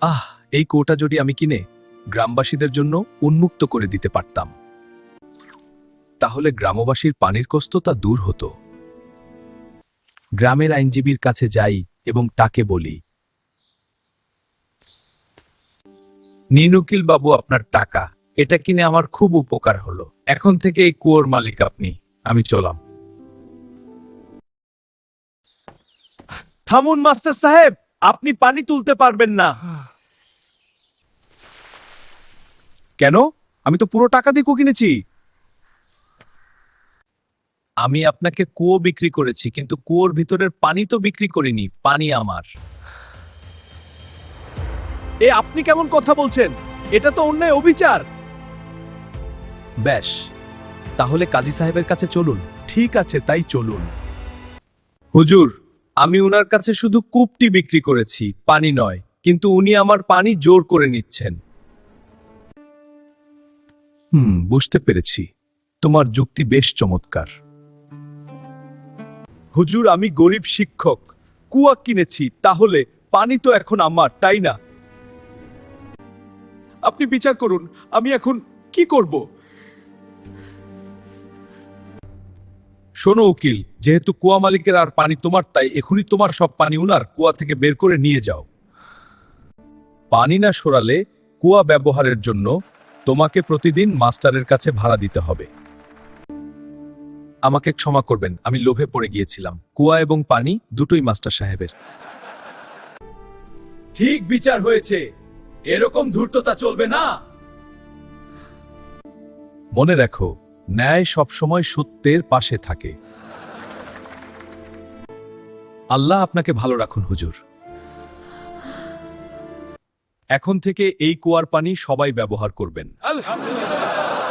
আহ, এই কুয়োটা যদি আমি কিনে গ্রামবাসীদের জন্য উন্মুক্ত করে দিতে পারতাম, তাহলে গ্রামবাসীর পানির কষ্টতা দূর হতো। গ্রামের আইনজীবীর কাছে যাই এবং তাকে বলি, নীনুকিল বাবু, আপনার টাকা, এটা কিনে আমার খুব উপকার হলো। এখন থেকে এই কুয়োর মালিক আপনি। আমি চলাম। থামুন মাস্টার সাহেব, আপনি পানি তুলতে পারবেন না। কেন? আমি তো পুরো টাকা দিয়ে কুয়ো কিনেছি। আমি আপনাকে কুয়ো বিক্রি করেছি, কিন্তু কুয়োর ভিতরের পানি তো বিক্রি করিনি। পানি আমার। এ আপনি কেমন কথা বলছেন? এটা তো অন্যায়, অবিচার। বেশ, তাহলে কাজী সাহেবের কাছে চলুন। ঠিক আছে, তাই চলুন। হুজুর, আমি উনার কাছে শুধু কূপটি বিক্রি করেছি, পানি নয়, কিন্তু উনি আমার পানি জোর করে নিচ্ছেন। বুঝতে পেরেছি। তোমার যুক্তি বেশ চমৎকার। হুজুর, আমি গরিব শিক্ষক, কুয়া কিনেছি, তাহলে পানি তো এখন আমার, তাই না? আপনি বিচার করুন, আমি এখন কি করব? শোনো উকিল, যেহেতু কুয়া মালিকের আর পানি তোমার, তাই এখনই তোমার সব পানি উনার কুয়া থেকে বের করে নিয়ে যাও। পানি না সরালে কুয়া ব্যবহারের জন্য তোমাকে প্রতিদিন মাস্টারের কাছে ভাড়া দিতে হবে। আমাকে ক্ষমা করবেন, আমি লোভে পড়ে গিয়েছিলাম। কুয়া এবং পানি দুটোই মাস্টার সাহেবের। ঠিক বিচার হয়েছে, এরকম ধূর্ততা চলবে না। মনে রাখো, ন্যায় সবসময় সত্যের পাশে থাকে। আল্লাহ আপনাকে ভালো রাখুন হুজুর। এখন থেকে এই কুয়ার পানি সবাই ব্যবহার করবেন। আলহামদুলিল্লাহ।